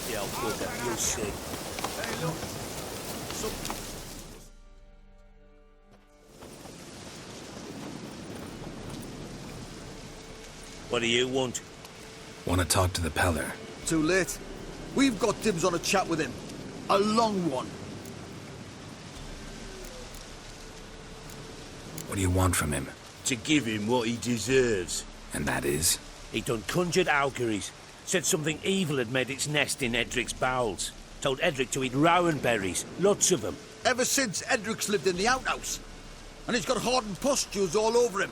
The old bugger, you'll see. Hey, look. What do you want? Want to talk to the Peller. Too late. We've got dibs on a chat with him. A long one. What do you want from him? To give him what he deserves. And that is? He done conjured auguries. Said something evil had made its nest in Edric's bowels. Told Edric to eat rowan berries, lots of them. Ever since Edric's lived in the outhouse. And he's got hardened pustules all over him.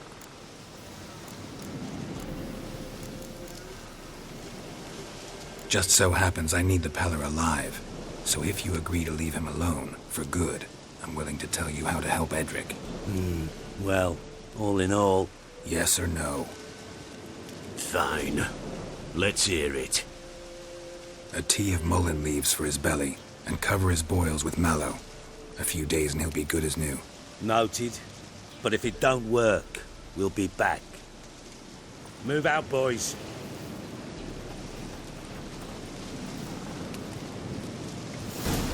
Just so happens I need the Peller alive. So if you agree to leave him alone, for good, I'm willing to tell you how to help Edric. Well, all in all... Yes or no? Fine. Let's hear it. A tea of mullein leaves for his belly, and cover his boils with mallow. A few days and he'll be good as new. Noted. But if it don't work, we'll be back. Move out, boys.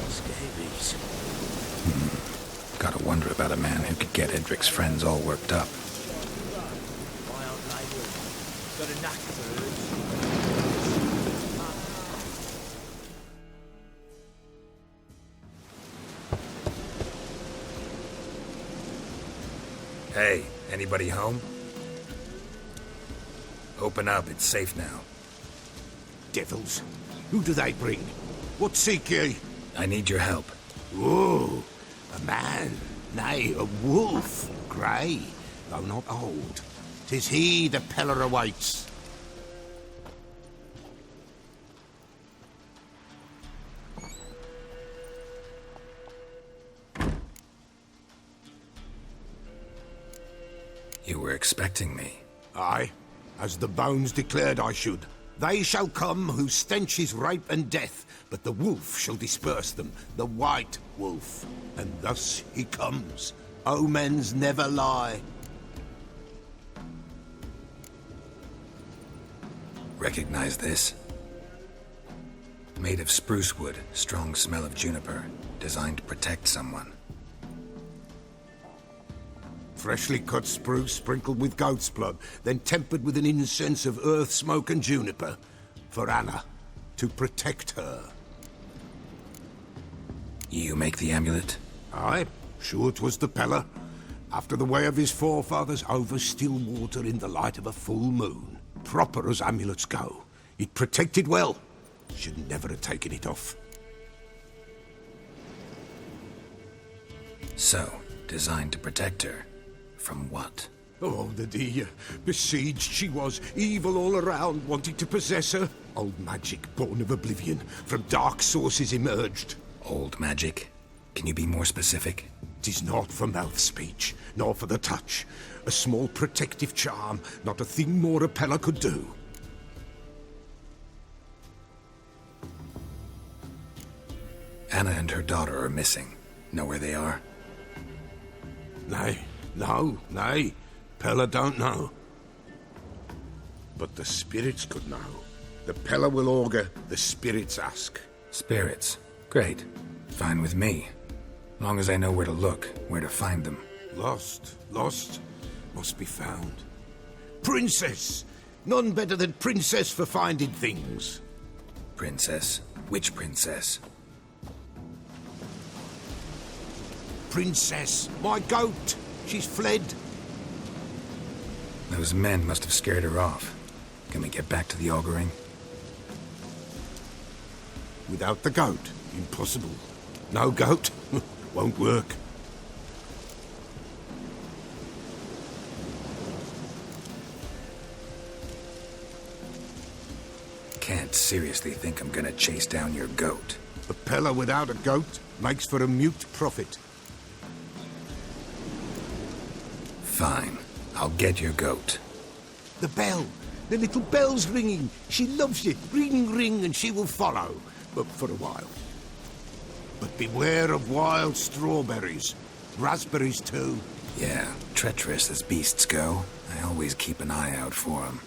Scabies. Gotta wonder about a man who could get Edric's friends all worked up. Got a knack for herbs. Hey, anybody home? Open up, it's safe now. Devils, who do they bring? What seek ye? I need your help. Oh, a man, nay, a wolf, grey, though not old. 'Tis he the Peller awaits. You were expecting me. Aye, as the bones declared I should. They shall come whose stench is rape and death, but the wolf shall disperse them, the white wolf. And thus he comes. Omens never lie. Recognize this? Made of spruce wood, strong smell of juniper, designed to protect someone. Freshly cut spruce sprinkled with goat's blood, then tempered with an incense of earth, smoke and juniper. For Anna, to protect her. You make the amulet? Aye, sure 'twas the Peller. After the way of his forefathers, over still water in the light of a full moon. Proper as amulets go. It protected well. Should never have taken it off. So, designed to protect her. From what? Oh, the dear. Besieged she was, evil all around, wanting to possess her. Old magic, born of oblivion, from dark sources emerged. Old magic? Can you be more specific? 'Tis not for mouth speech, nor for the touch. A small protective charm, not a thing more a Peller could do. Anna and her daughter are missing. Know where they are? Nay, nay. Peller don't know. But the spirits could know. The Peller will augur, the spirits ask. Spirits. Great. Fine with me. Long as I know where to look, where to find them. Lost, must be found. Princess! None better than Princess for finding things. Princess? Which princess? Princess, my goat! She's fled. Those men must have scared her off. Can we get back to the auguring? Without the goat, impossible. No goat, won't work. Can't seriously think I'm gonna chase down your goat. A Peller without a goat makes for a mute prophet. Fine. I'll get your goat. The bell. The little bell's ringing. She loves you. Ring, ring, and she will follow. But for a while. But beware of wild strawberries. Raspberries, too. Yeah, treacherous as beasts go. I always keep an eye out for them.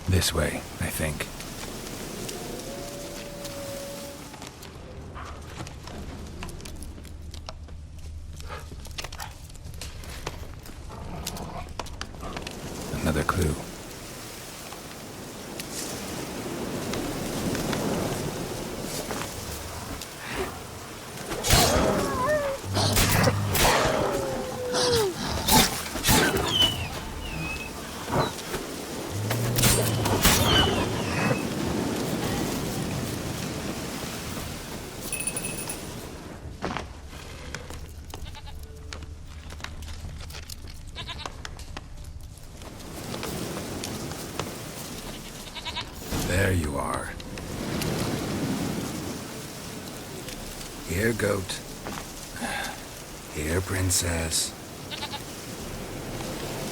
This way, I think. Another clue. There you are. Here, goat. Here, princess.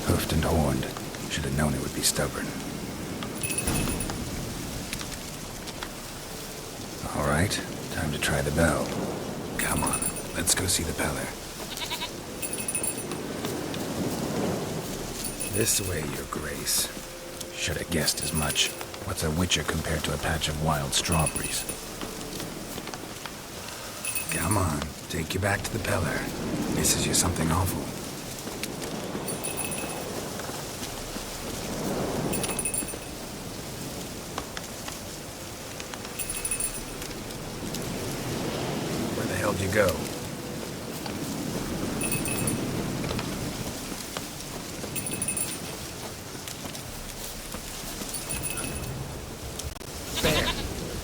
Hoofed and horned. Should have known it would be stubborn. All right, time to try the bell. Come on, let's go see the Peller. This way, your grace. Should have guessed as much. What's a witcher compared to a patch of wild strawberries? Come on, take you back to the Peller. Misses you something awful. Where the hell'd you go?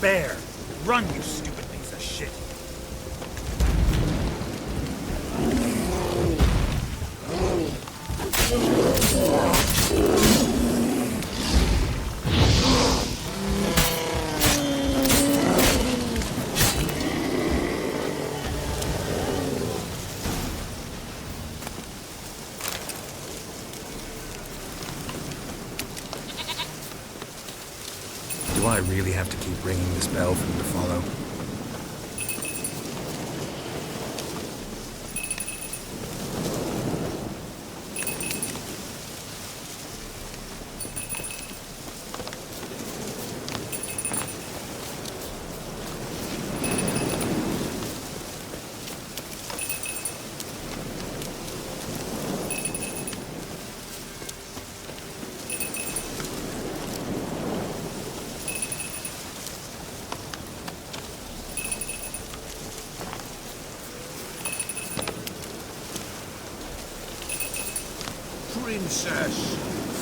Bear! Run, you stupid piece of shit! Do I really have to keep ringing this bell for you to follow? Princess,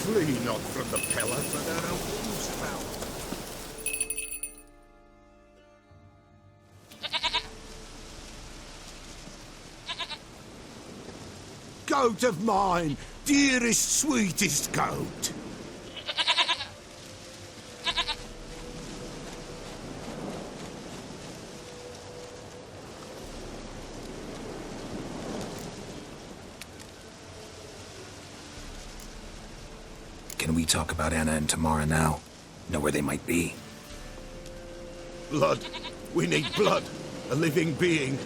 flee not from the Peller, for there are wolves about. Goat of mine, dearest, sweetest goat. Can we talk about Anna and Tamara now? Know where they might be? Blood. We need blood. A living being.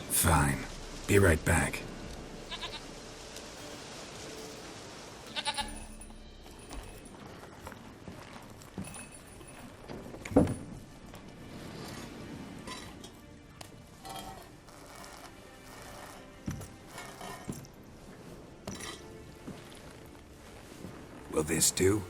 Fine. Be right back. Will this do?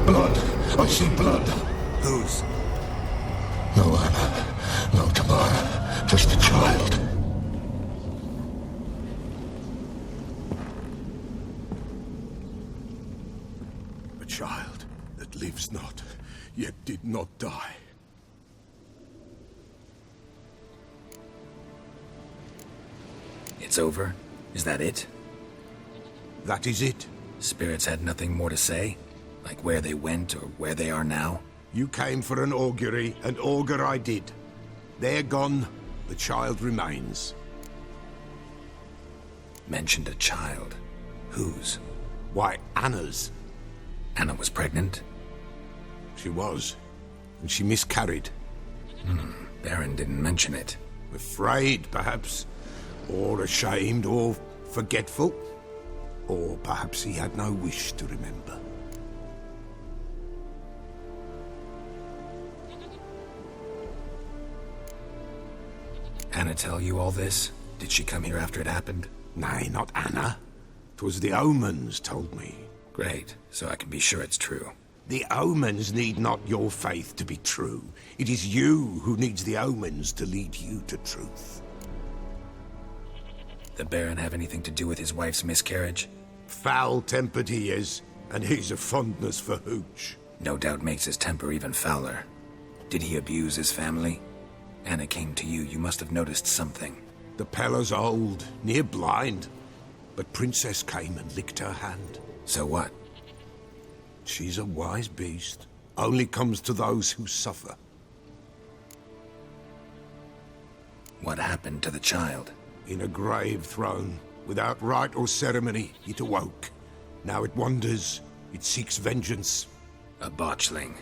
Blood! I see blood! Whose? No Anna, no Tamara, just a child. A child that lives not, yet did not die. It's over? Is that it? That is it. Spirits had nothing more to say? Like where they went or where they are now? You came for an augury, and augur I did. They're gone, the child remains. Mentioned a child. Whose? Why, Anna's. Anna was pregnant? She was, and she miscarried. Baron didn't mention it. Afraid, perhaps, or ashamed, or forgetful. Or perhaps he had no wish to remember. Anna tell you all this? Did she come here after it happened? Nay, not Anna. 'Twas the omens told me. Great, so I can be sure it's true. The omens need not your faith to be true. It is you who needs the omens to lead you to truth. The Baron have anything to do with his wife's miscarriage? Foul-tempered he is, and he's a fondness for hooch. No doubt makes his temper even fouler. Did he abuse his family? Anna came to you, you must have noticed something. The Pella's old, near blind, but Princess came and licked her hand. So what? She's a wise beast. Only comes to those who suffer. What happened to the child? In a grave thrown, without rite or ceremony, it awoke. Now it wanders, it seeks vengeance. A botchling.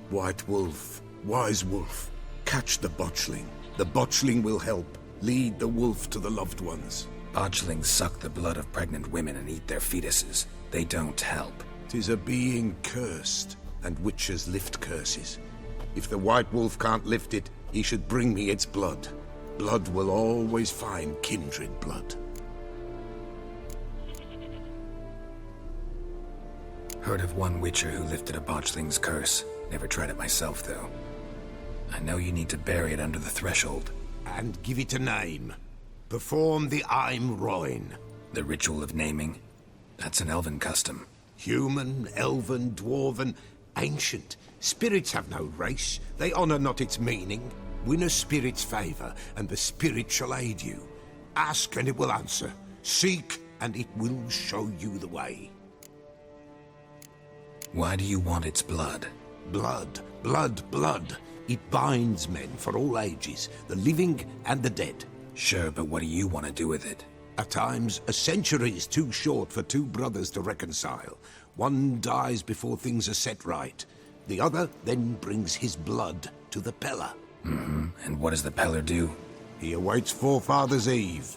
White wolf, wise wolf, catch the botchling. The botchling will help, lead the wolf to the loved ones. Botchlings suck the blood of pregnant women and eat their fetuses. They don't help. 'Tis a being cursed, and witches lift curses. If the white wolf can't lift it, he should bring me its blood. Blood will always find kindred blood. Heard of one witcher who lifted a botchling's curse. Never tried it myself, though. I know you need to bury it under the threshold. And give it a name. Perform the Aim Roin. The ritual of naming? That's an elven custom. Human, elven, dwarven, ancient. Spirits have no race. They honor not its meaning. Win a spirit's favor, and the spirit shall aid you. Ask, and it will answer. Seek, and it will show you the way. Why do you want its blood? Blood, blood, blood. It binds men for all ages, the living and the dead. Sure, but what do you want to do with it? At times, a century is too short for two brothers to reconcile. One dies before things are set right. The other then brings his blood to the Pella. And what does the Peller do? He awaits Forefather's Eve.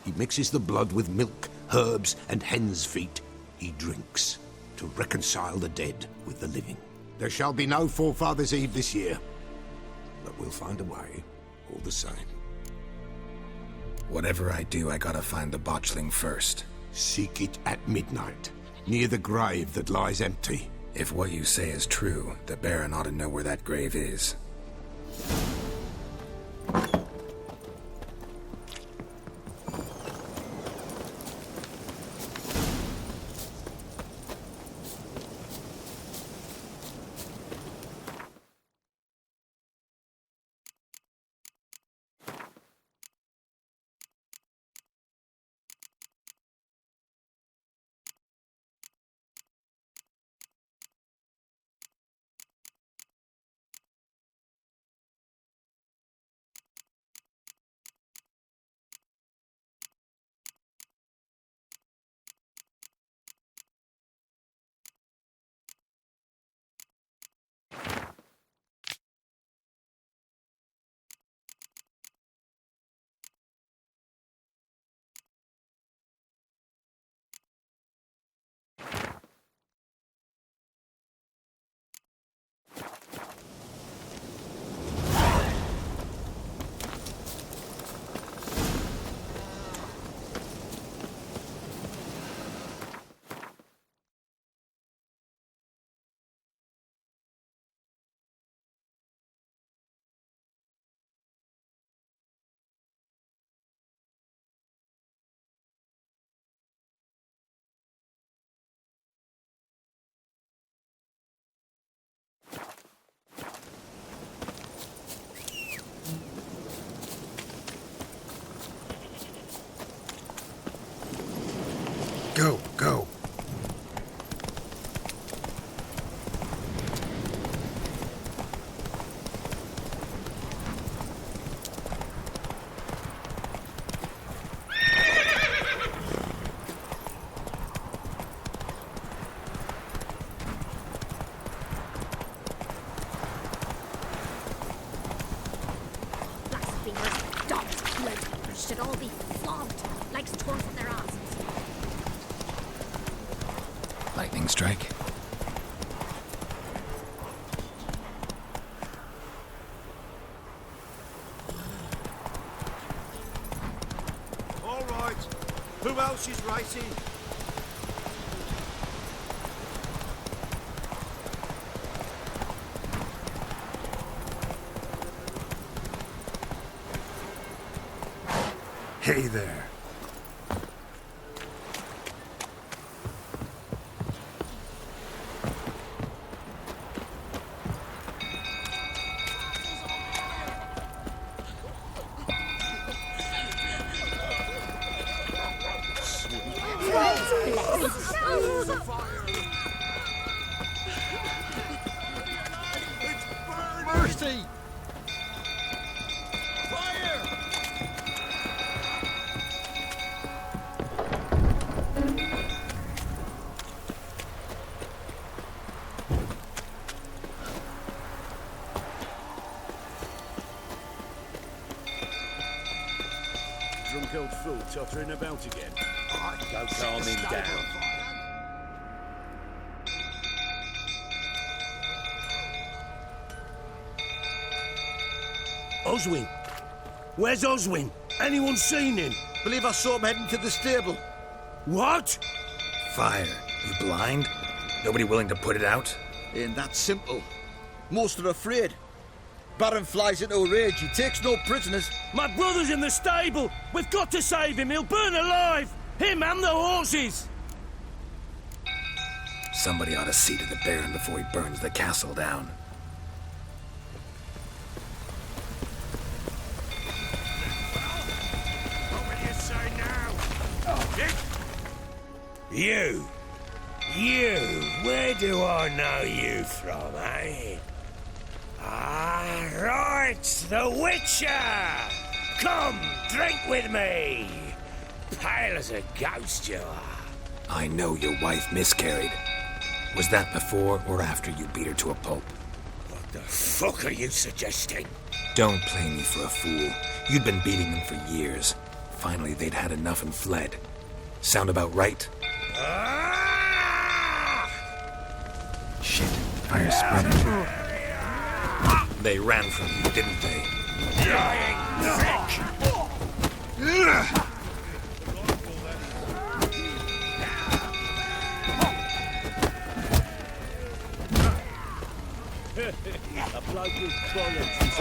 He mixes the blood with milk, herbs, and hen's feet. He drinks to reconcile the dead with the living. There shall be no Forefather's Eve this year, but we'll find a way, all the same. Whatever I do, I gotta find the botchling first. Seek it at midnight, near the grave that lies empty. If what you say is true, the Baron ought to know where that grave is. Lightning strike. All right. Who else is racing? Hey there. Mercy! Drunk old fool tottering about again. Go calm him down. Oswin? Where's Oswin? Anyone seen him? Believe I saw him heading to the stable. What? Fire. You blind? Nobody willing to put it out? Ain't that simple. Most are afraid. Baron flies into a rage. He takes no prisoners. My brother's in the stable. We've got to save him. He'll burn alive. Him and the horses. Somebody ought to see to the Baron before he burns the castle down. What will you say now? You, where do I know you from, eh? Ah, right, the Witcher! Come, drink with me! Pale as a ghost you are. I know your wife miscarried. Was that before or after you beat her to a pulp? What the fuck are you suggesting? Don't play me for a fool. You'd been beating them for years. Finally, they'd had enough and fled. Sound about right? Ah! Shit, fire spreading. They ran from you, didn't they? Lying prick! A bloke with bollocks.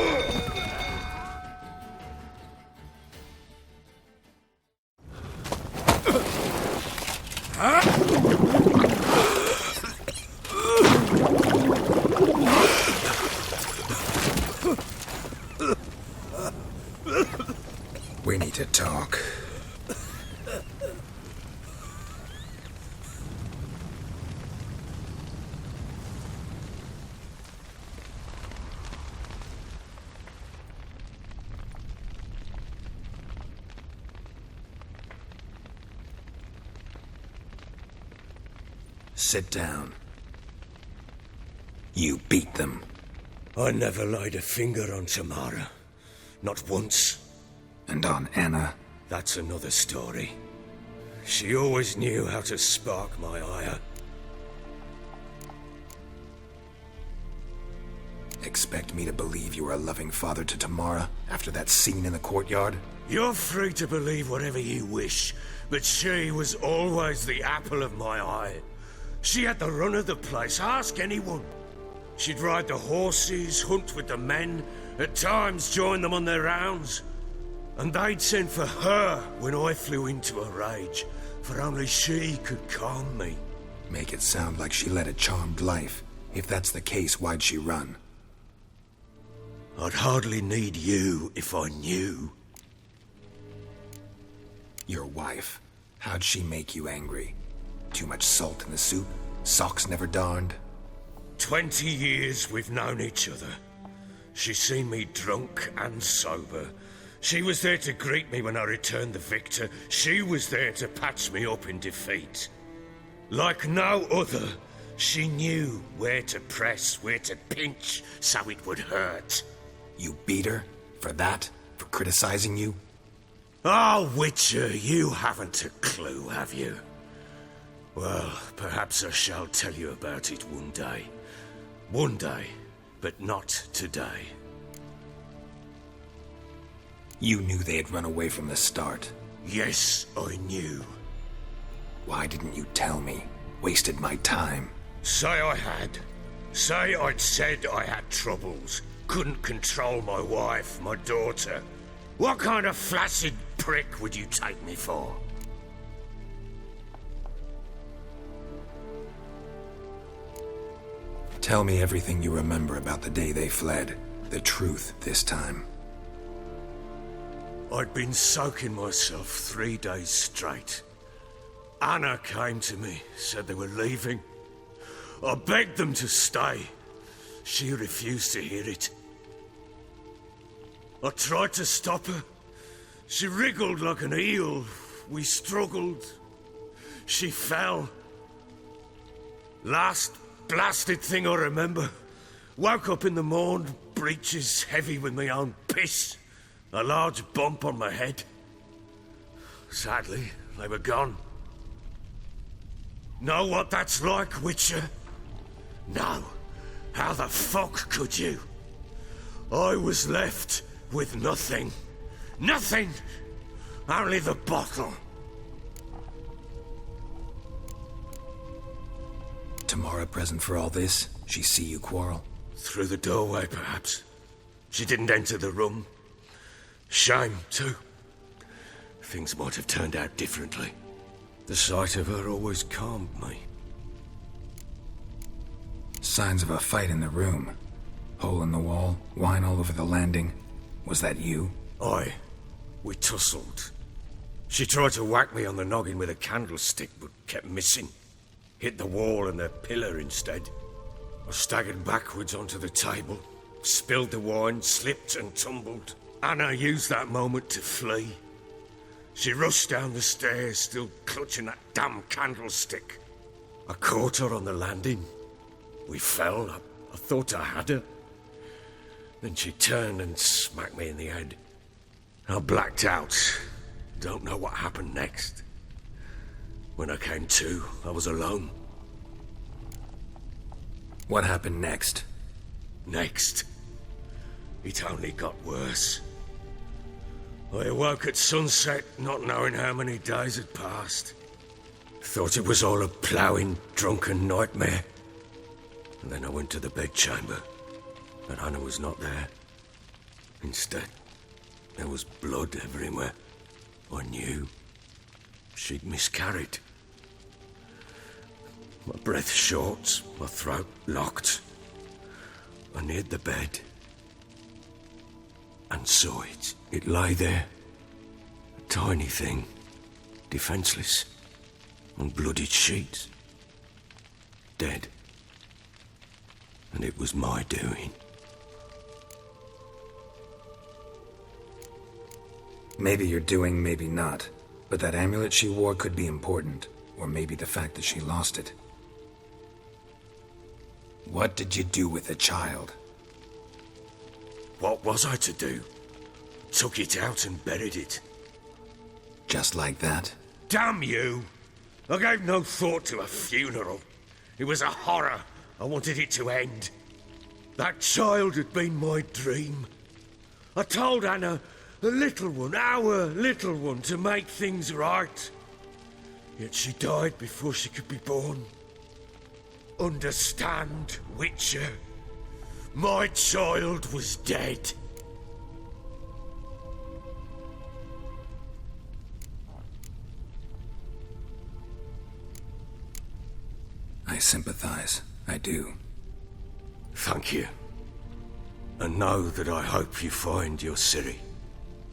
We need to talk. Sit down. You beat them. I never laid a finger on Tamara. Not once. And on Anna. That's another story. She always knew how to spark my ire. Expect me to believe you were a loving father to Tamara after that scene in the courtyard? You're free to believe whatever you wish, but she was always the apple of my eye. She had the run of the place, ask anyone. She'd ride the horses, hunt with the men, at times join them on their rounds. And they'd send for her when I flew into a rage, for only she could calm me. Make it sound like she led a charmed life. If that's the case, why'd she run? I'd hardly need you if I knew. Your wife. How'd she make you angry? Too much salt in the soup? Socks never darned? 20 years we've known each other. She's seen me drunk and sober. She was there to greet me when I returned the victor. She was there to patch me up in defeat. Like no other, she knew where to press, where to pinch, so it would hurt. You beat her? For that? For criticizing you? Oh, Witcher, you haven't a clue, have you? Well, perhaps I shall tell you about it one day. One day, but not today. You knew they had run away from the start. Yes, I knew. Why didn't you tell me? Wasted my time. Say I had. Say I'd said I had troubles. Couldn't control my wife, my daughter. What kind of flaccid prick would you take me for? Tell me everything you remember about the day they fled. The truth this time. I'd been soaking myself 3 days straight. Anna came to me, said they were leaving. I begged them to stay. She refused to hear it. I tried to stop her. She wriggled like an eel. We struggled. She fell. Last blasted thing I remember. Woke up in the morn, breeches heavy with my own piss. A large bump on my head. Sadly, they were gone. Know what that's like, Witcher? No. How the fuck could you? I was left with nothing. Nothing! Only the bottle. Tamara present for all this? She see you quarrel? Through the doorway, perhaps. She didn't enter the room. Shame, too. Things might have turned out differently. The sight of her always calmed me. Signs of a fight in the room. Hole in the wall, wine all over the landing. Was that you? Aye. We tussled. She tried to whack me on the noggin with a candlestick, but kept missing. Hit the wall and the pillar instead. I staggered backwards onto the table, spilled the wine, slipped and tumbled. Anna used that moment to flee. She rushed down the stairs, still clutching that damn candlestick. I caught her on the landing. We fell. I thought I had her. Then she turned and smacked me in the head. I blacked out. Don't know what happened next. When I came to, I was alone. What happened next? Next? It only got worse. I awoke at sunset, not knowing how many days had passed. Thought it was all a ploughing, drunken nightmare. And then I went to the bedchamber, but Anna was not there. Instead, there was blood everywhere. I knew she'd miscarried. My breath short, my throat locked. I neared the bed and saw it. It lay there, a tiny thing, defenseless, on bloodied sheets, dead. And it was my doing. Maybe you're doing, maybe not. But that amulet she wore could be important. Or maybe the fact that she lost it. What did you do with the child? What was I to do? Took it out and buried it. Just like that? Damn you! I gave no thought to a funeral. It was a horror. I wanted it to end. That child had been my dream. I told Anna, the little one, our little one, to make things right. Yet she died before she could be born. Understand, Witcher? My child was dead. I sympathize. I do. Thank you. And know that I hope you find your Ciri.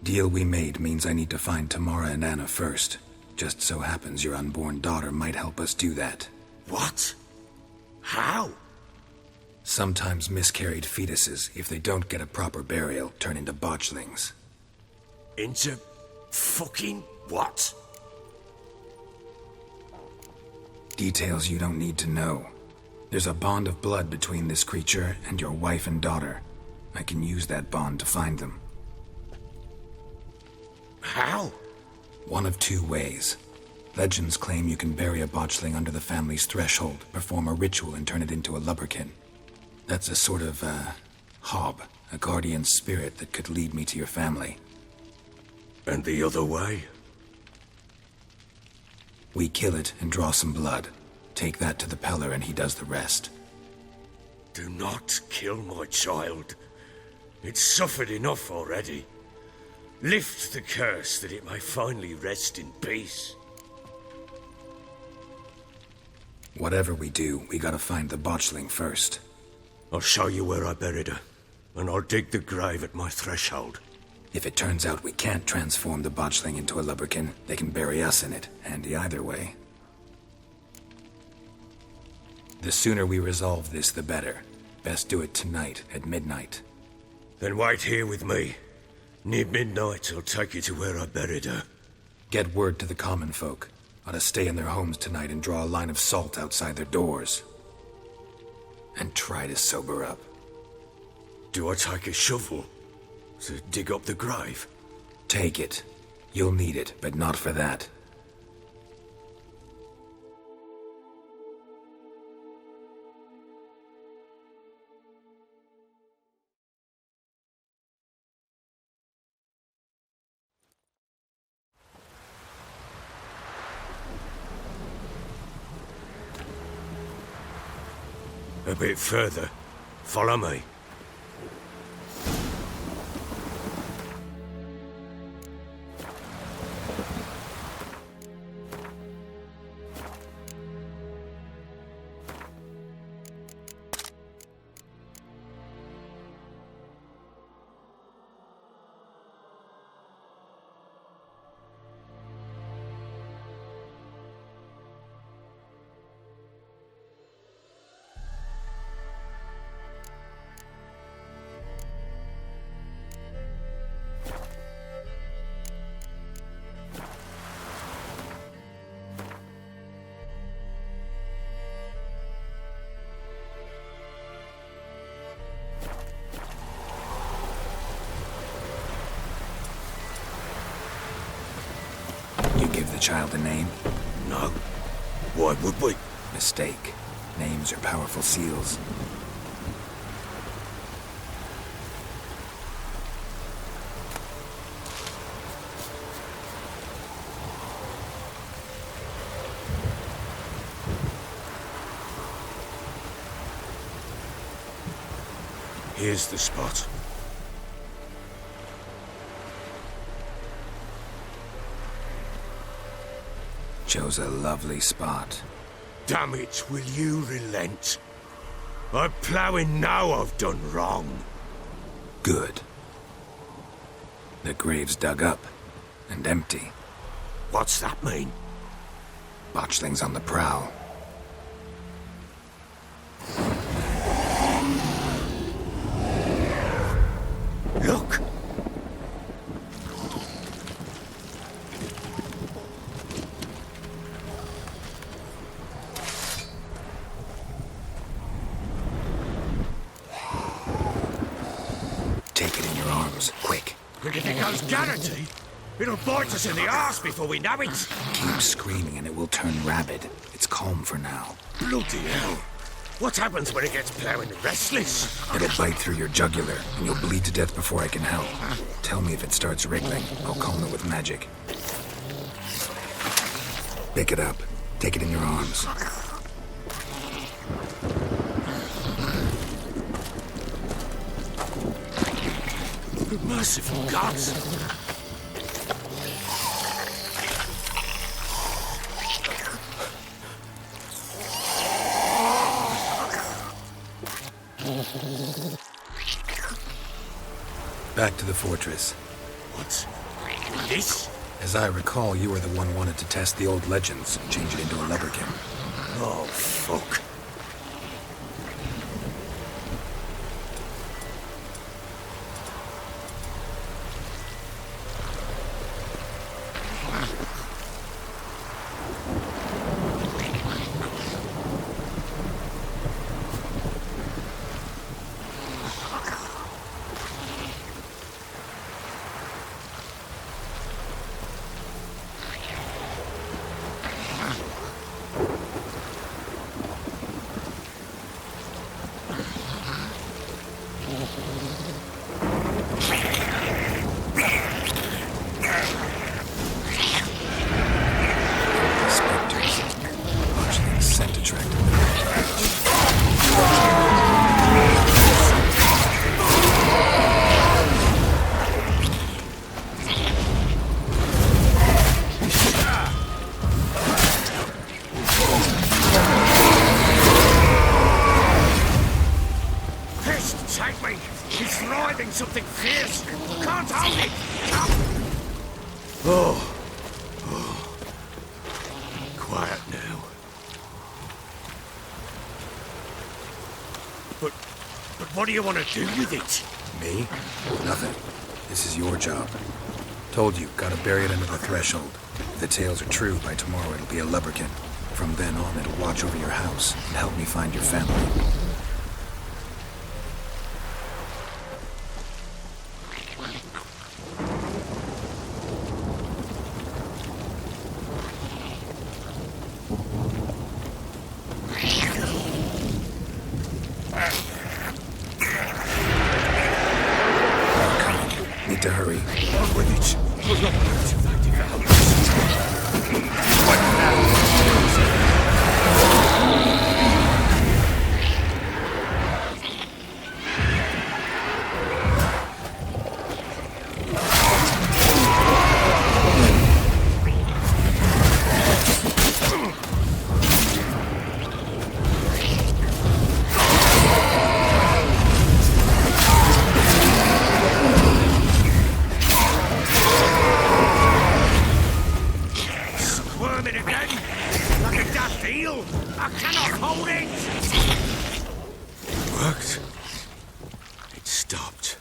Deal we made means I need to find Tamara and Anna first. Just so happens your unborn daughter might help us do that. What? How? Sometimes miscarried fetuses, if they don't get a proper burial, turn into botchlings. Into fucking what? Details you don't need to know. There's a bond of blood between this creature and your wife and daughter. I can use that bond to find them. How? One of two ways. Legends claim you can bury a botchling under the family's threshold, perform a ritual, and turn it into a lubberkin. That's a sort of, hob, a guardian spirit that could lead me to your family. And the other way? We kill it and draw some blood. Take that to the Peller and he does the rest. Do not kill my child. It's suffered enough already. Lift the curse that it may finally rest in peace. Whatever we do, we gotta find the botchling first. I'll show you where I buried her, and I'll dig the grave at my threshold. If it turns out we can't transform the botchling into a lubberkin, they can bury us in it. Handy either way. The sooner we resolve this, the better. Best do it tonight, at midnight. Then wait here with me. Near midnight, I'll take you to where I buried her. Get word to the common folk. Ought to stay in their homes tonight and draw a line of salt outside their doors. And try to sober up. Do I take a shovel to dig up the grave? Take it. You'll need it, but not for that. A bit further. Follow me. You give the child a name? No. Why would we? Mistake. Names are powerful seals. Here's the spot. Chose a lovely spot. Damn it, will you relent? I'm ploughing now I've done wrong. Good. The grave's dug up and empty. What's that mean? Botchling's on the prowl. Look! Take it in your arms, quick. Look if it goes Garrity! It'll bite us in the arse before we know it! Keep screaming and it will turn rabid. It's calm for now. Bloody hell! What happens when it gets ploughing restless? It'll bite through your jugular, and you'll bleed to death before I can help. Tell me if it starts wriggling. I'll calm it with magic. Pick it up. Take it in your arms. Merciful gods! Back to the fortress. What's this? As I recall, you were the one wanted to test the old legends and change it into a lubberkin. Oh, fuck. something fierce. Can't hold it. Oh. Quiet now. But what do you want to do with it? Me? Nothing. This is your job. Told you, gotta bury it under the threshold. If the tales are true, by tomorrow it'll be a lubberkin. From then on, it'll watch over your house and help me find your family. Need to hurry. On with it. We're not going to fight it out. What now? Squirming again, like a daft eel. I cannot hold it. It worked. It stopped.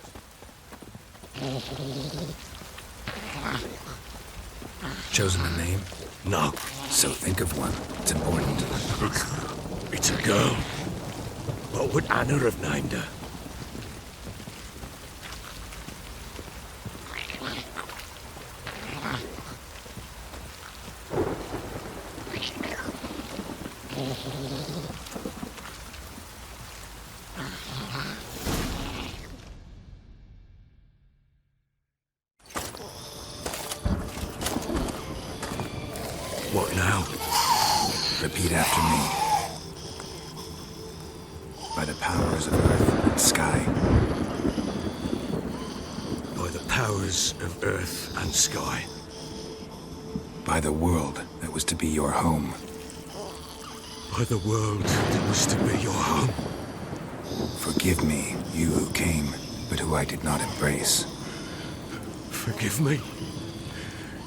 Chosen a name? No, So think of one. It's important. it's a girl. What would Anna have named her? What now? Repeat after me. By the powers of earth and sky. By the powers of earth and sky. By the world that was to be your home. By the world that was to be your home. Forgive me, you who came, but who I did not embrace. Forgive me.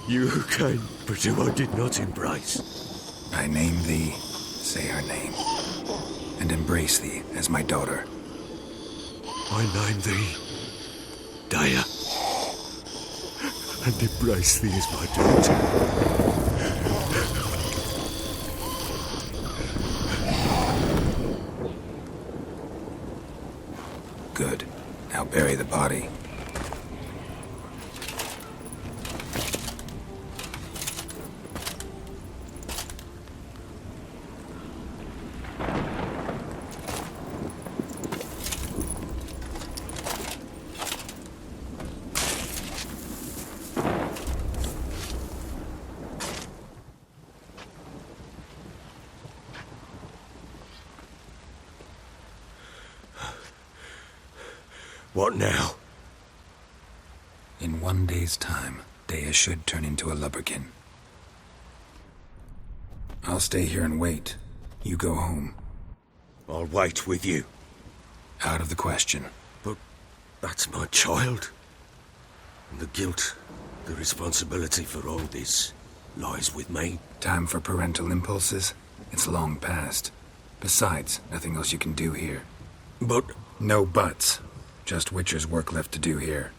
You who came, but who I did not embrace. I name thee, say her name, and embrace thee as my daughter. I name thee Daya, and embrace thee as my daughter. Good. Now bury the body. What now? In 1 day's time, Dea should turn into a lubberkin. I'll stay here and wait. You go home. I'll wait with you. Out of the question. But that's my child. And the guilt, the responsibility for all this lies with me. Time for parental impulses? It's long past. Besides, nothing else you can do here. But No buts. Just Witcher's work left to do here.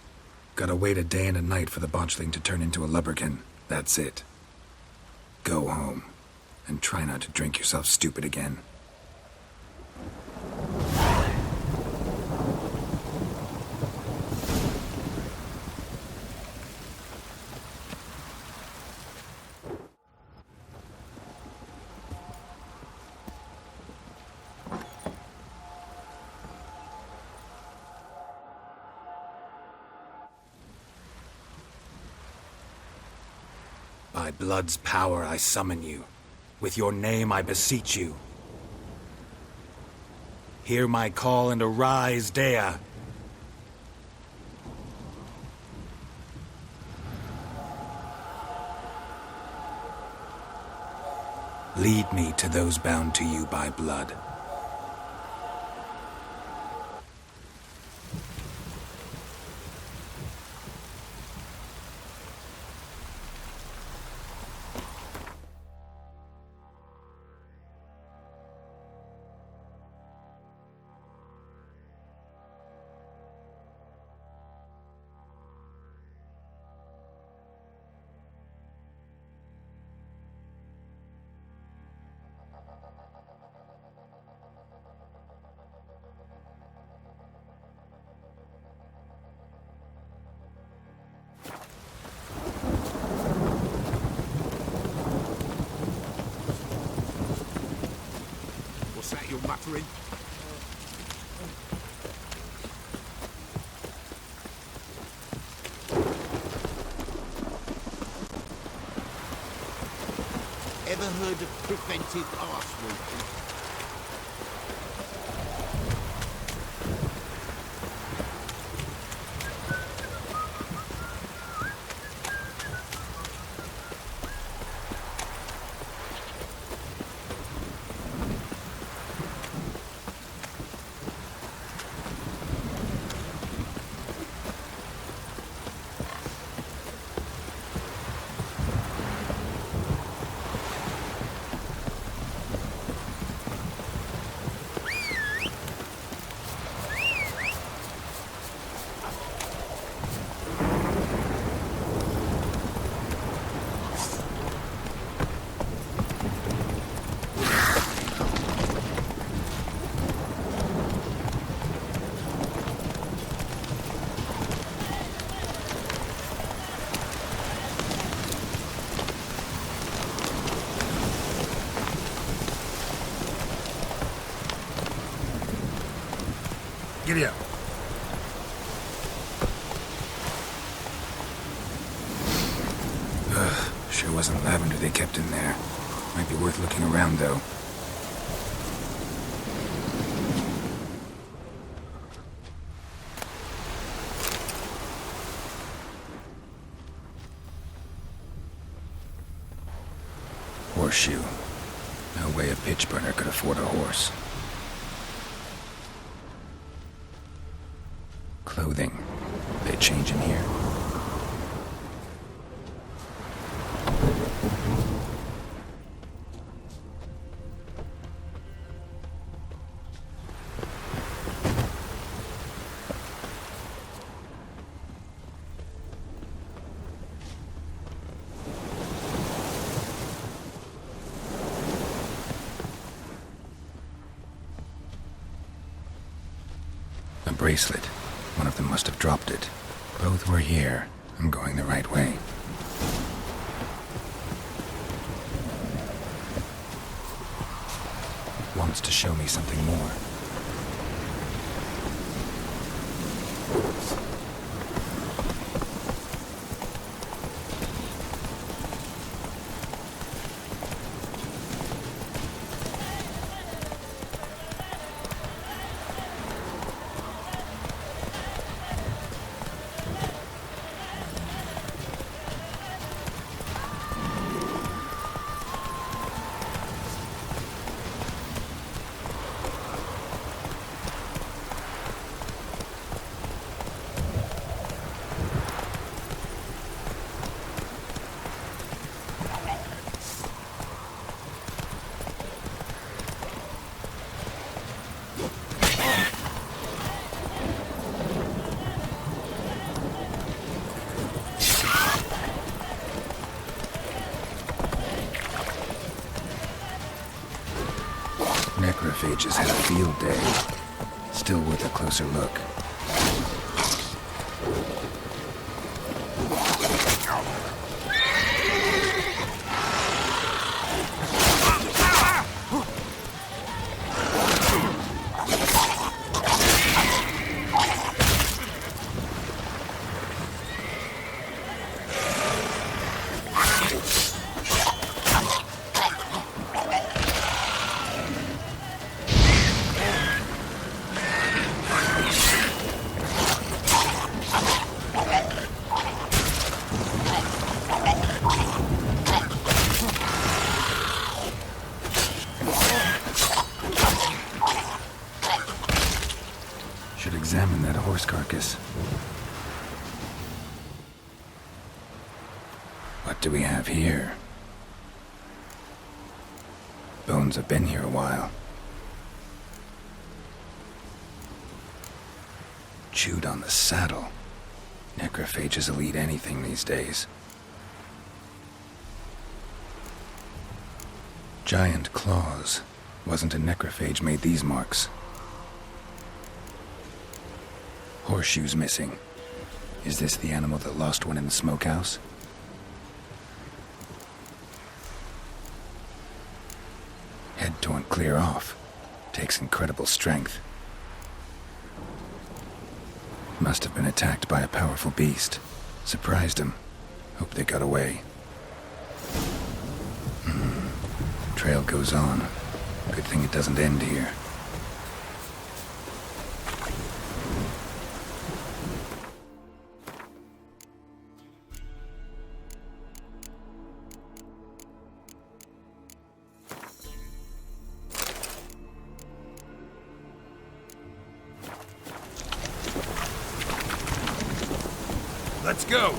Gotta wait a day and a night for the botchling to turn into a lubberkin. That's it. Go home. And try not to drink yourself stupid again. By blood's power I summon you. With your name I beseech you. Hear my call and arise, Dea. Lead me to those bound to you by blood. you're muttering? Ever heard of preventive arse whooping? Giddy up. Sure wasn't lavender they kept in there. Might be worth looking around, though. Horseshoe. No way a pitch burner could afford a horse. Clothing. They change in here. A bracelet. One of them must have dropped it. Both were here. I'm going the right way. Wants to show me something more. Necrophages had a field day. Still worth a closer look. Should examine that horse carcass. What do we have here? Bones have been here a while. Chewed on the saddle. Necrophages will eat anything these days. Giant claws. Wasn't a necrophage made these marks. Horseshoes missing. Is this the animal that lost one in the smokehouse? Head torn clear off. Takes incredible strength. Must have been attacked by a powerful beast. Surprised him. Hope they got away. Trail goes on. Good thing it doesn't end here. Let's go!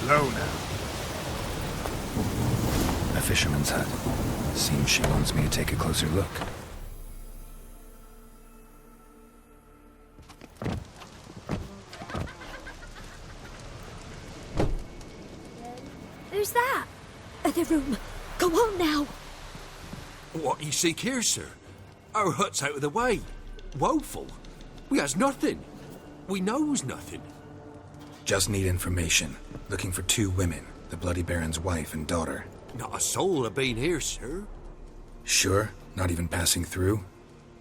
Slow now. A fisherman's hut. Seems she wants me to take a closer look. Who's that? Other room. Go on now. What you seek here, sir? Our hut's out of the way. Woeful. We has nothing. We knows nothing. Just need information. Looking for 2 women. The Bloody Baron's wife and daughter. Not a soul have been here, sir. Sure? Not even passing through?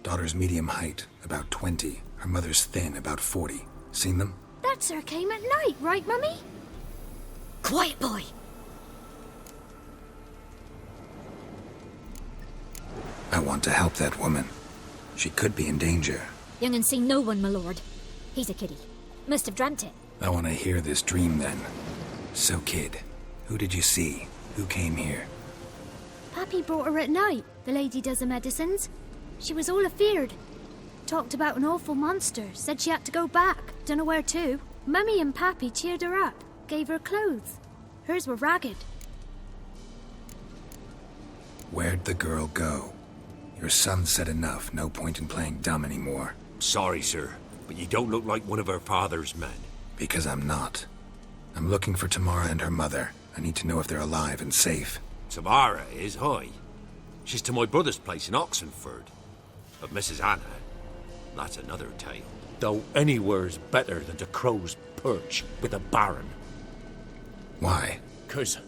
Daughter's medium height, about 20. Her mother's thin, about 40. Seen them? That sir came at night, right, Mummy? Quiet, boy. I want to help that woman. She could be in danger. Young and seen no one, my lord. He's a kiddie. Must have dreamt it. I want to hear this dream then. So, kid, who did you see? Who came here? Pappy brought her at night. The lady does the medicines. She was all afeared. Talked about an awful monster. Said she had to go back. Dunno where to. Mummy and Pappy cheered her up. Gave her clothes. Hers were ragged. Where'd the girl go? Your son said enough. No point in playing dumb anymore. Sorry, sir, but you don't look like one of our father's men. Because I'm not. I'm looking for Tamara and her mother. I need to know if they're alive and safe. Tamara is, hi. She's to my brother's place in Oxenford. But Mrs. Anna, that's another tale. Though anywhere's better than to Crow's Perch with a baron. Why? 'Cause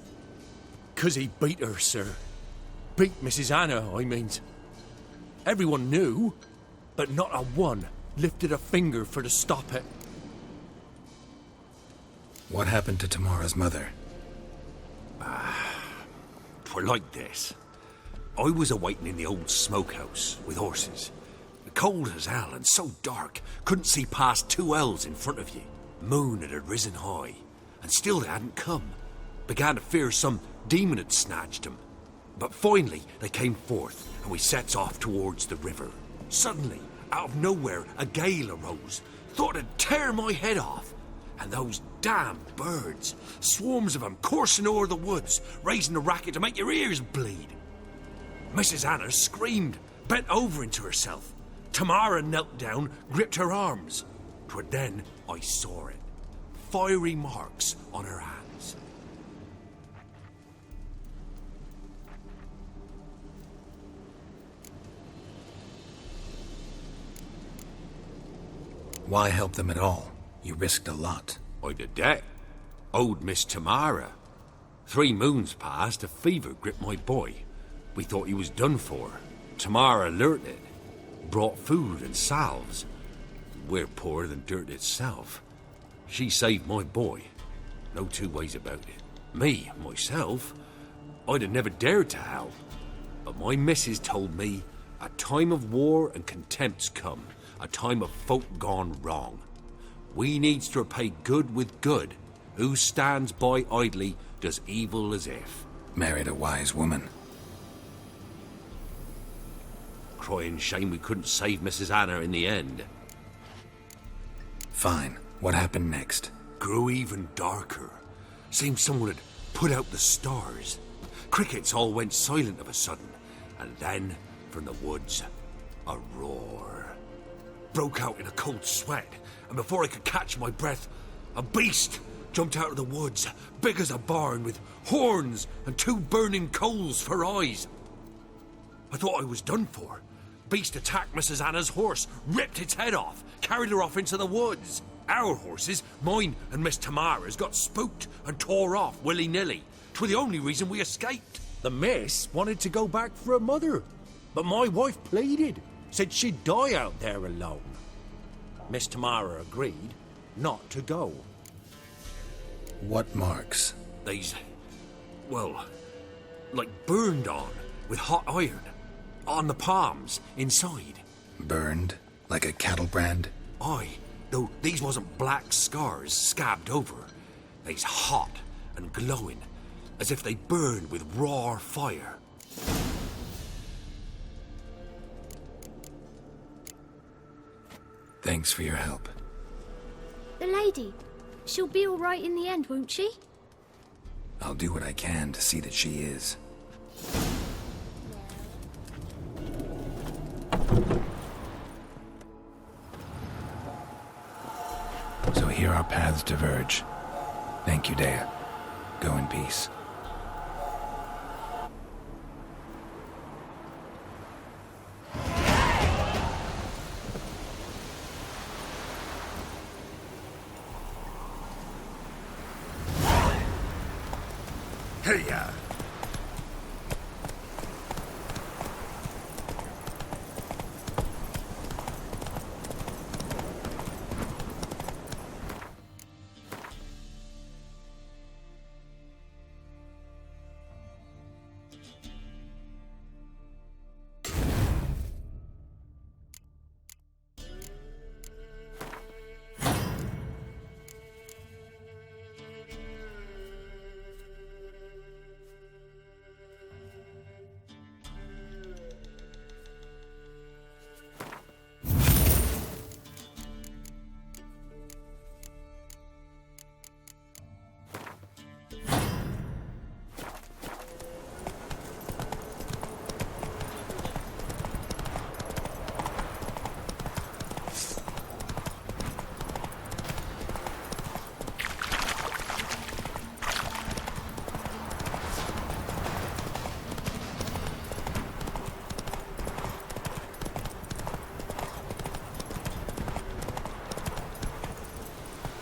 he beat her, sir. Beat Mrs. Anna, I mean. Everyone knew, but not a one lifted a finger for to stop it. What happened to Tamara's mother? 'Twere like this. I was awaiting in the old smokehouse with horses. Cold as hell and so dark, couldn't see past 2 ells in front of you. Moon had risen high, and still they hadn't come. Began to fear some demon had snatched them. But finally they came forth, and we sets off towards the river. Suddenly, out of nowhere, a gale arose. Thought it'd tear my head off. And those damn birds, swarms of them coursing o'er the woods, raising a racket to make your ears bleed. Mrs. Anna screamed, bent over into herself. Tamara knelt down, gripped her arms. 'Twere then I saw it. Fiery marks on her hands. Why help them at all? You risked a lot. I'd a debt. Owed Miss Tamara. 3 moons passed, a fever gripped my boy. We thought he was done for. Tamara learnt it. Brought food and salves. We're poorer than dirt itself. She saved my boy. No 2 ways about it. Me, myself, I'd have never dared to help. But my missus told me a time of war and contempt's come. A time of folk gone wrong. We needs to repay good with good. Who stands by idly does evil as if. Married a wise woman. Crying shame we couldn't save Mrs. Anna in the end. Fine. What happened next? grew even darker. Seemed someone had put out the stars. Crickets all went silent of a sudden, and then, from the woods, a roar. Broke out in a cold sweat, and before I could catch my breath, a beast jumped out of the woods, big as a barn, with horns and 2 burning coals for eyes. I thought I was done for. Beast attacked Mrs. Anna's horse, ripped its head off, carried her off into the woods. Our horses, mine and Miss Tamara's, got spooked and tore off willy-nilly. 'Twas the only reason we escaped. The miss wanted to go back for her mother, but my wife pleaded, said she'd die out there alone. Miss Tamara agreed not to go. What marks? They's, well, like burned on with hot iron. On the palms, inside. Burned? Like a cattle brand? Aye, though these wasn't black scars scabbed over. They's hot and glowing, as if they burned with raw fire. Thanks for your help. The lady. She'll be all right in the end, won't she? I'll do what I can to see that she is. So here our paths diverge. Thank you, Dea. Go in peace. Hey-ya!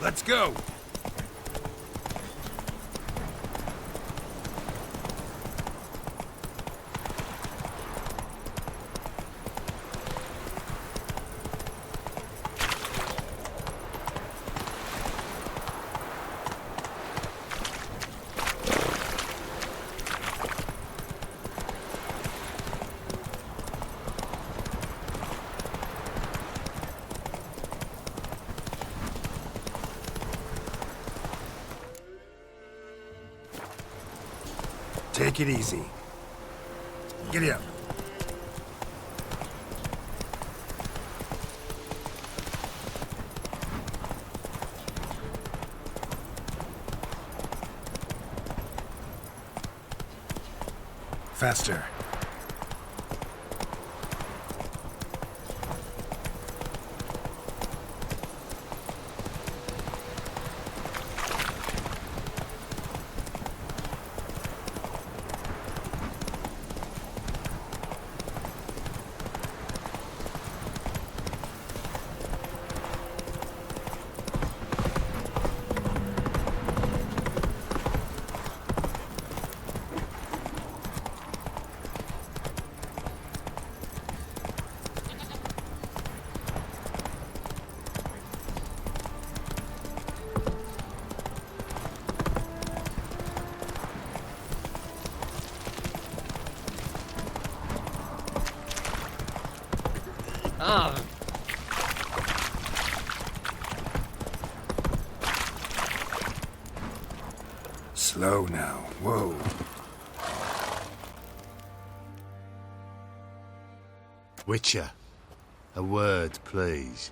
Let's go! Take it easy. Giddy up. Faster. Slow now. Whoa. Witcher, a word, please.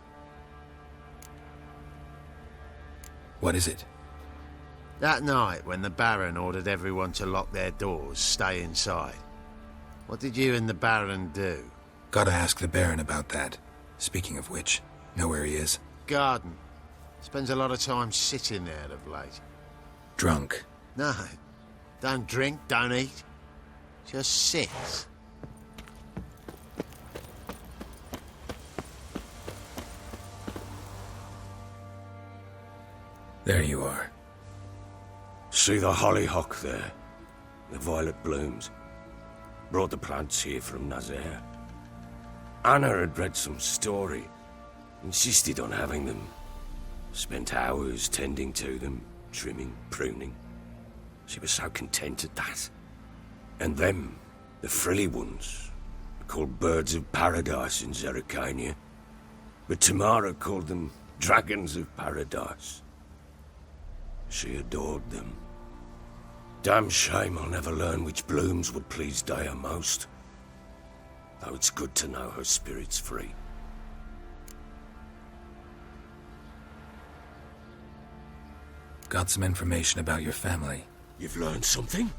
What is it? That night when the Baron ordered everyone to lock their doors, stay inside. What did you and the Baron do? Gotta ask the Baron about that. Speaking of which, know where he is? Garden. Spends a lot of time sitting there of late. Drunk. No. Don't drink, don't eat. Just sits. There you are. See the hollyhock there? The violet blooms. Brought the plants here from Nazaire. Anna had read some story. Insisted on having them. Spent hours tending to them, trimming, pruning. She was so content at that. And them, the frilly ones, called birds of paradise in Zerrikania. But Tamara called them dragons of paradise. She adored them. Damn shame I'll never learn which blooms would please Dea most. Though it's good to know her spirit's free. Got some information about your family. You've learned something?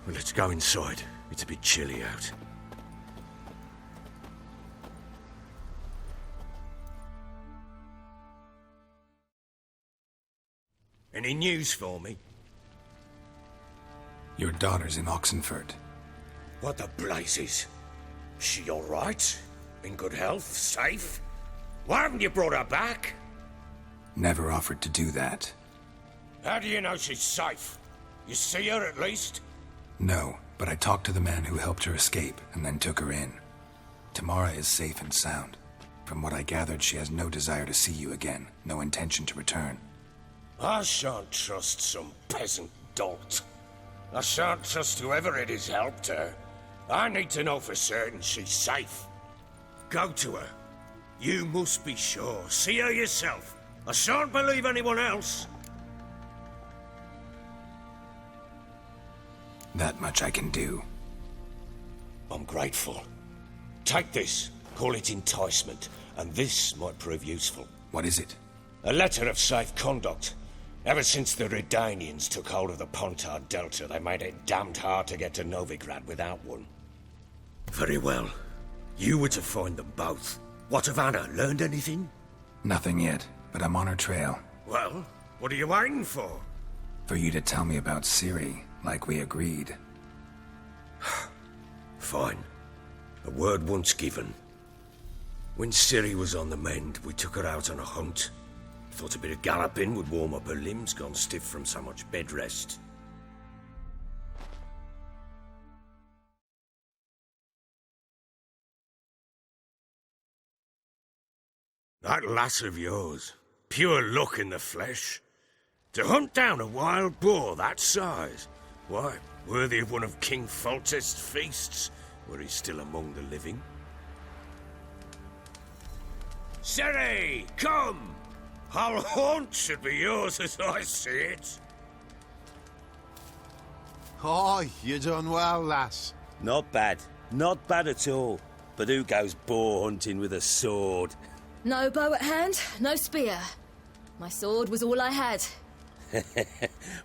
Well, let's go inside. It's a bit chilly out. Any news for me? Your daughter's in Oxenford. What the blazes? She all right? In good health? Safe? Why haven't you brought her back? Never offered to do that. How do you know she's safe? You see her at least? No, but I talked to the man who helped her escape and then took her in. Tamara is safe and sound. From what I gathered, she has no desire to see you again, no intention to return. I shan't trust some peasant dolt. I shan't trust whoever it is helped her. I need to know for certain she's safe. Go to her. You must be sure. See her yourself. I shan't believe anyone else. That much I can do. I'm grateful. Take this. Call it enticement. And this might prove useful. What is it? A letter of safe conduct. Ever since the Redanians took hold of the Pontard Delta, they made it damned hard to get to Novigrad without one. Very well. You were to find them both. What of Anna? Learned anything? Nothing yet, but I'm on her trail. Well, what are you waiting for? For you to tell me about Ciri, like we agreed. Fine. A word once given. When Ciri was on the mend, we took her out on a hunt. Thought a bit of galloping would warm up her limbs, gone stiff from so much bed rest. That lass of yours, pure luck in the flesh. To hunt down a wild boar that size, why, worthy of one of King Foltest's feasts, were he still among the living. Ciri, come! Our haunt should be yours as I see it. Aye, you done well, lass. Not bad. Not bad at all. But who goes boar hunting with a sword? No bow at hand, no spear. My sword was all I had.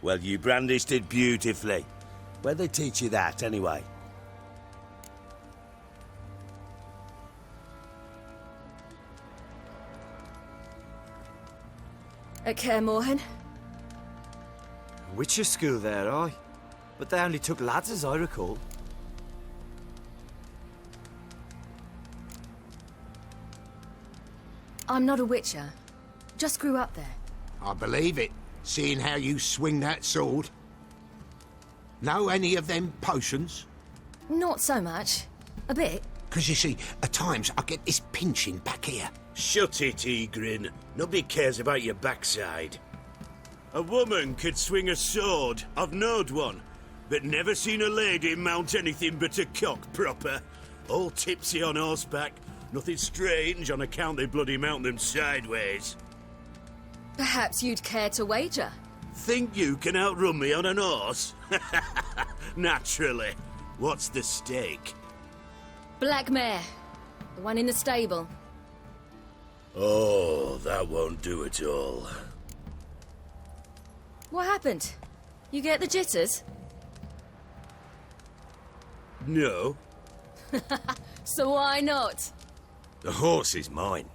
Well, you brandished it beautifully. Where'd they teach you that, anyway? At Kaer Morhen. Witcher school there, aye. But they only took lads, as I recall. I'm not a witcher. Just grew up there. I believe it, seeing how you swing that sword. Know any of them potions? Not so much. A bit. 'Cause you see, at times I get this pinching back here. Shut it, Egrin. Nobody cares about your backside. A woman could swing a sword. I've knowed one. But never seen a lady mount anything but a cock proper. All tipsy on horseback. Nothing strange on account they bloody mount them sideways. Perhaps you'd care to wager? Think you can outrun me on an horse? Naturally. What's the stake? Black mare. The one in the stable. Oh, that won't do it all. What happened? You get the jitters? No. So why not? The horse is mine.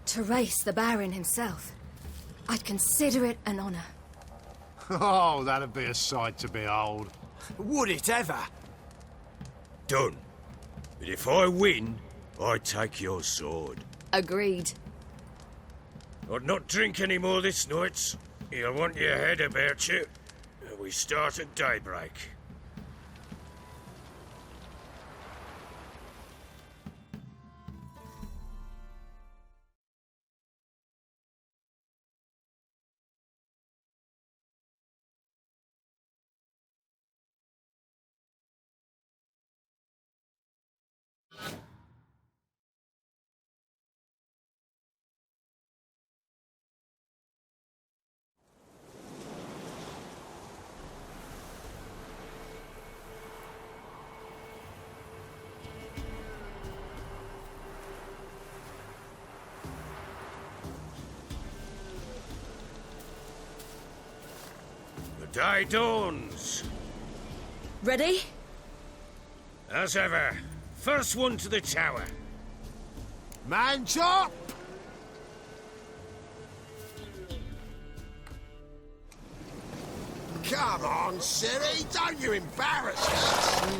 To race the Baron himself. I'd consider it an honour. Oh, that'd be a sight to behold. Would it ever? Done. But if I win, I take your sword. Agreed. I'd not drink any more this night. You'll want your head about you. We start at daybreak. The day dawns. Ready? As ever, first one to the tower. Man chop! Come on, Siri, don't you embarrass us!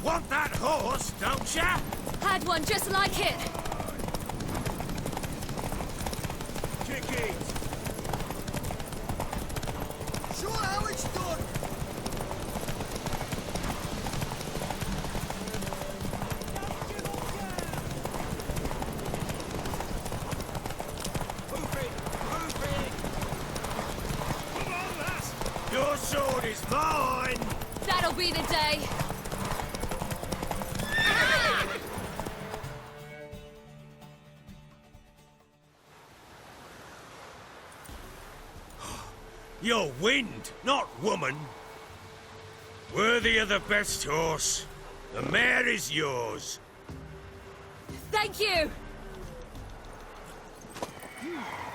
Want that horse, don't ya? Had one just like it. Kick it. Show how it's done. Come on, lass. Your sword is mine. That'll be the day. You're wind, not woman. Worthy of the best horse. The mare is yours. Thank you.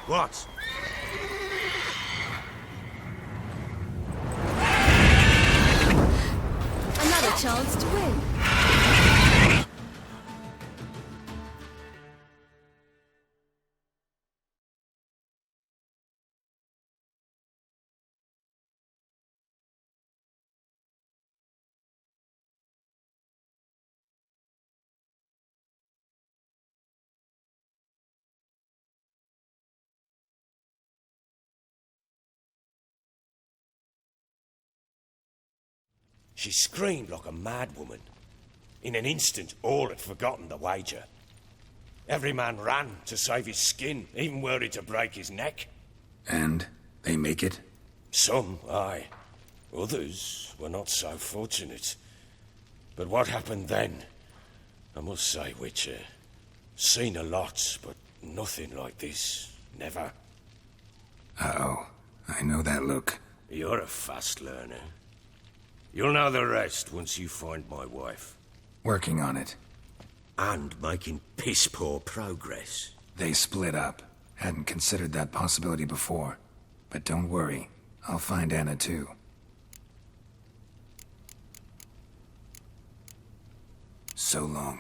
What? Another chance to win. She screamed like a mad woman. In an instant, all had forgotten the wager. Every man ran to save his skin, even were it to break his neck. And they make it? Some, aye. Others were not so fortunate. But what happened then? I must say, Witcher, seen a lot, but nothing like this. Never. Uh-oh. I know that look. You're a fast learner. You'll know the rest once you find my wife. Working on it. And making piss-poor progress. They split up. Hadn't considered that possibility before. But don't worry. I'll find Anna too. So long.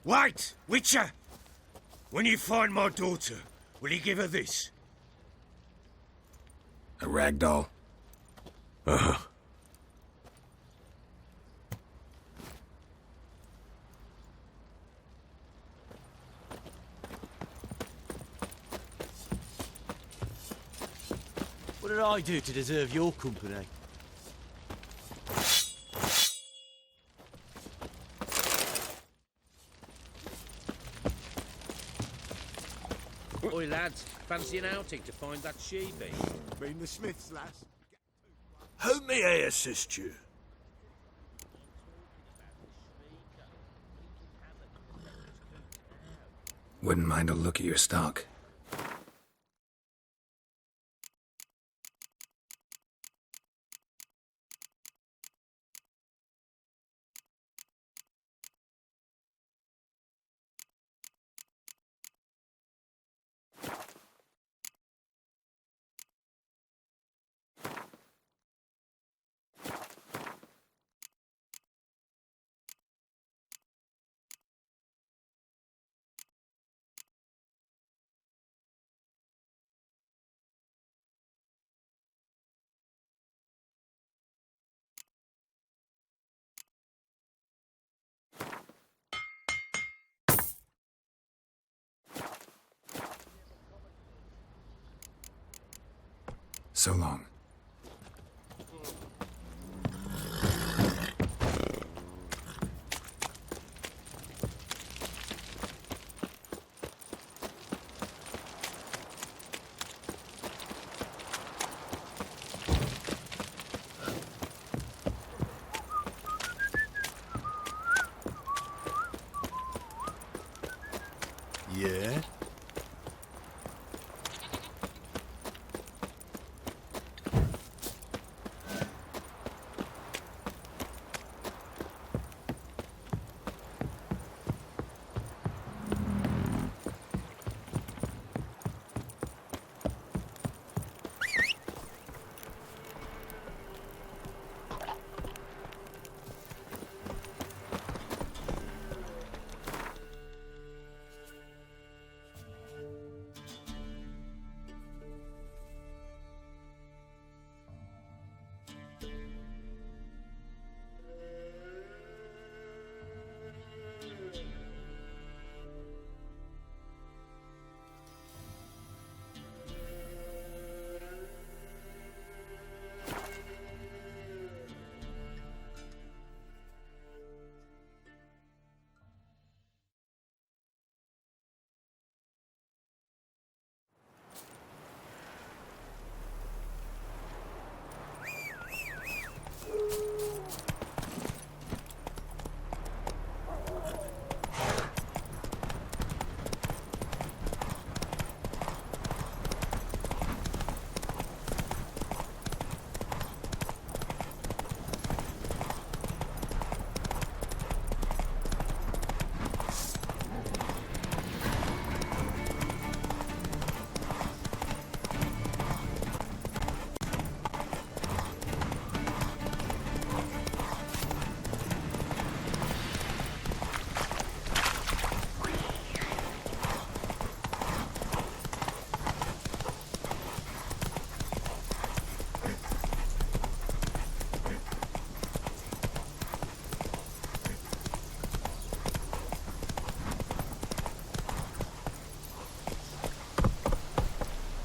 Wait, Witcher! When you find my daughter, will you give her this? A rag doll? Uh-huh. What did I do to deserve your company? Oi, lads, fancy an outing to find that she-beast? Been the Smiths, lass. How may I assist you? Wouldn't mind a look at your stock. So long. Yeah?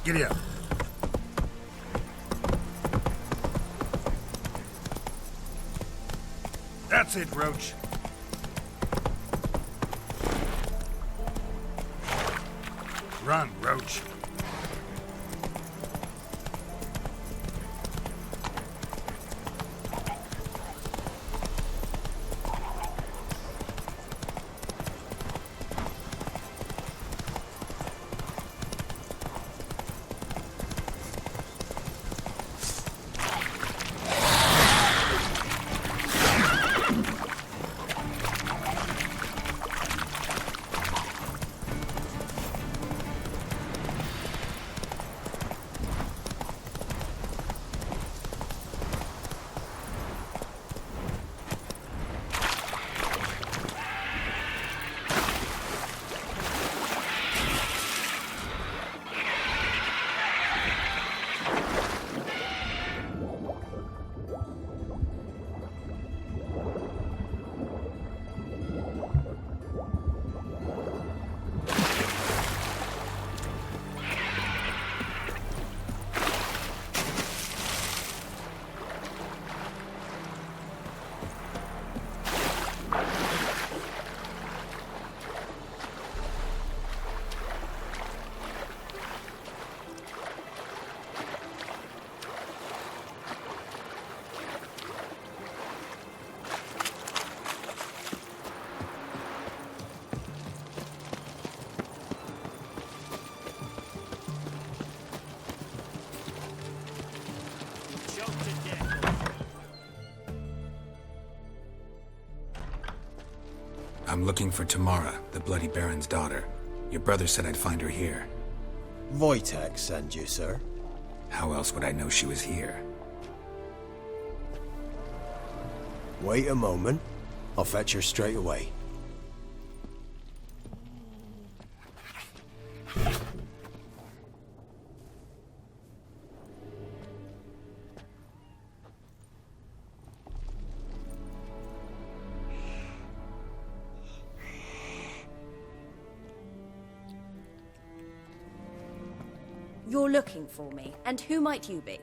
Giddy up. That's it, Roach. Run, Roach. I'm looking for Tamara, the Bloody Baron's daughter. Your brother said I'd find her here. Wojtek sent you, sir. How else would I know she was here? Wait a moment. I'll fetch her straight away. You're looking for me, and who might you be?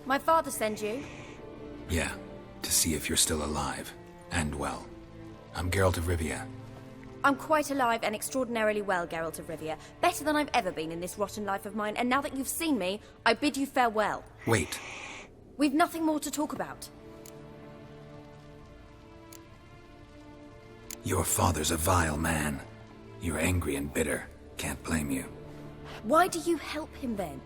My father sent you? Yeah, to see if you're still alive. And well. I'm Geralt of Rivia. I'm quite alive and extraordinarily well, Geralt of Rivia. Better than I've ever been in this rotten life of mine, and now that you've seen me, I bid you farewell. Wait. We've nothing more to talk about. Your father's a vile man. You're angry and bitter. Can't blame you. Why do you help him then?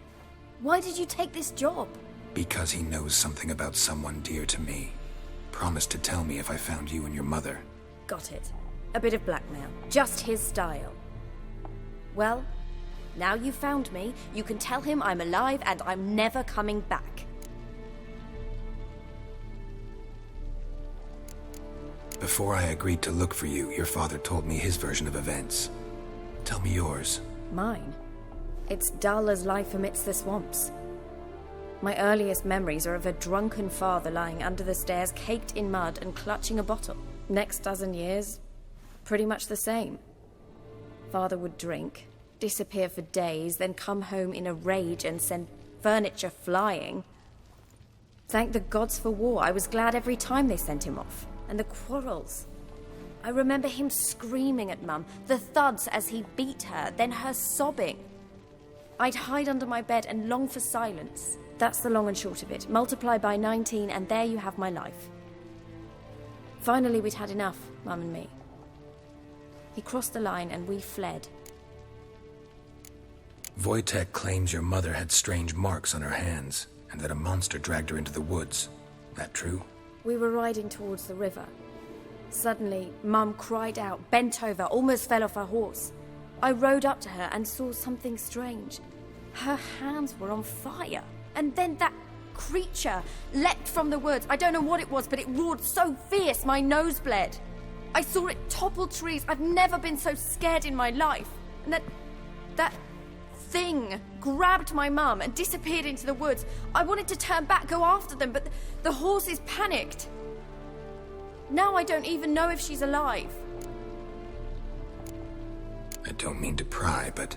Why did you take this job? Because he knows something about someone dear to me. Promised to tell me if I found you and your mother. Got it. A bit of blackmail. Just his style. Well, now you've found me, you can tell him I'm alive and I'm never coming back. Before I agreed to look for you, your father told me his version of events. Tell me yours. Mine? It's dull as life amidst the swamps. My earliest memories are of a drunken father lying under the stairs, caked in mud and clutching a bottle. Next dozen years, pretty much the same. Father would drink, disappear for days, then come home in a rage and send furniture flying. Thank the gods for war. I was glad every time they sent him off. And the quarrels. I remember him screaming at Mum, the thuds as he beat her, then her sobbing. I'd hide under my bed and long for silence. That's the long and short of it. Multiply by 19 and there you have my life. Finally, we'd had enough, Mum and me. He crossed the line and we fled. Wojtek claims your mother had strange marks on her hands, and that a monster dragged her into the woods. That true? We were riding towards the river. Suddenly, Mum cried out, bent over, almost fell off her horse. I rode up to her and saw something strange. Her hands were on fire. And then that creature leapt from the woods. I don't know what it was, but it roared so fierce my nose bled. I saw it topple trees. I've never been so scared in my life. And that thing grabbed my mum and disappeared into the woods. I wanted to turn back, go after them, but the horses panicked. Now I don't even know if she's alive. I don't mean to pry, but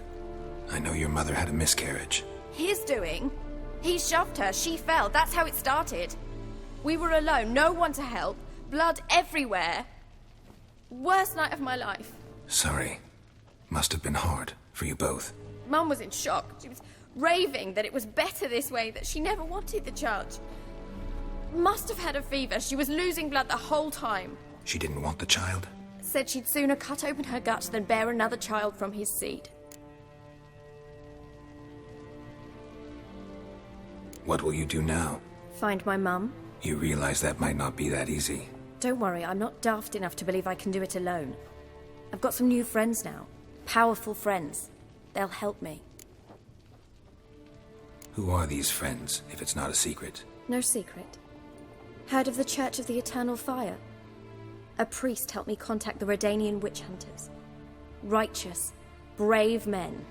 I know your mother had a miscarriage. His doing? He shoved her, she fell, that's how it started. We were alone, no one to help, blood everywhere. Worst night of my life. Sorry. Must have been hard for you both. Mum was in shock. She was raving that it was better this way, that she never wanted the charge. Must have had a fever. She was losing blood the whole time. She didn't want the child? Said she'd sooner cut open her gut than bear another child from his seed. What will you do now? Find my mum. You realize that might not be that easy. Don't worry, I'm not daft enough to believe I can do it alone. I've got some new friends now. Powerful friends. They'll help me. Who are these friends, if it's not a secret? No secret. Heard of the Church of the Eternal Fire? A priest helped me contact the Redanian witch hunters. Righteous, brave men.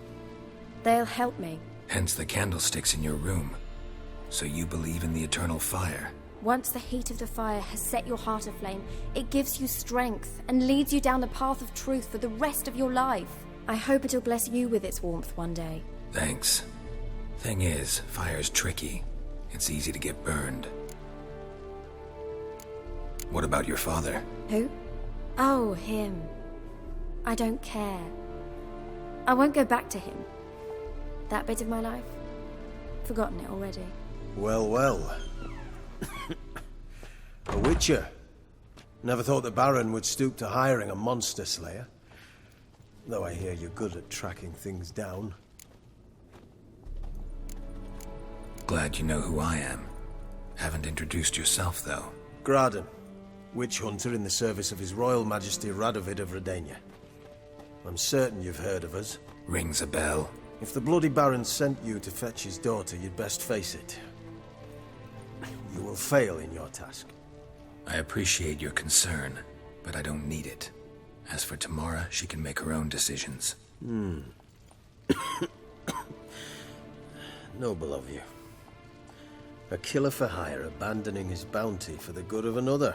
They'll help me. Hence the candlesticks in your room. So you believe in the eternal fire? Once the heat of the fire has set your heart aflame, it gives you strength and leads you down the path of truth for the rest of your life. I hope it'll bless you with its warmth one day. Thanks. Thing is, fire's tricky. It's easy to get burned. What about your father? Who? Oh, him. I don't care. I won't go back to him. That bit of my life? Forgotten it already. Well, well. A witcher. Never thought the Baron would stoop to hiring a monster slayer. Though I hear you're good at tracking things down. Glad you know who I am. Haven't introduced yourself, though. Graden, witch hunter in the service of His Royal Majesty Radovid of Redania. I'm certain you've heard of us. Rings a bell. If the Bloody Baron sent you to fetch his daughter, you'd best face it. You will fail in your task. I appreciate your concern, but I don't need it. As for Tamara, she can make her own decisions. Noble of you. A killer for hire abandoning his bounty for the good of another.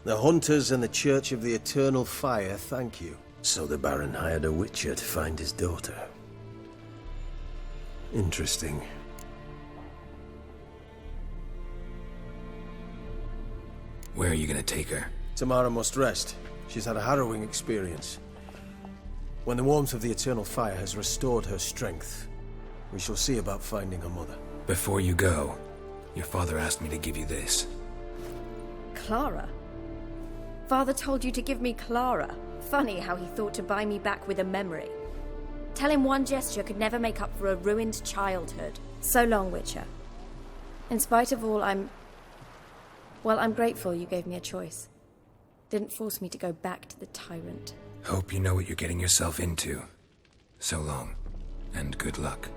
The hunters and the Church of the Eternal Fire thank you. So the Baron hired a witcher to find his daughter. Interesting. Where are you gonna take her? Tamara must rest. She's had a harrowing experience. When the warmth of the Eternal Fire has restored her strength, we shall see about finding her mother. Before you go, your father asked me to give you this. Clara? Father told you to give me Clara. Funny how he thought to buy me back with a memory. Tell him one gesture could never make up for a ruined childhood. So long, Witcher. In spite of all, I'm grateful you gave me a choice. Didn't force me to go back to the tyrant. Hope you know what you're getting yourself into. So long, and good luck.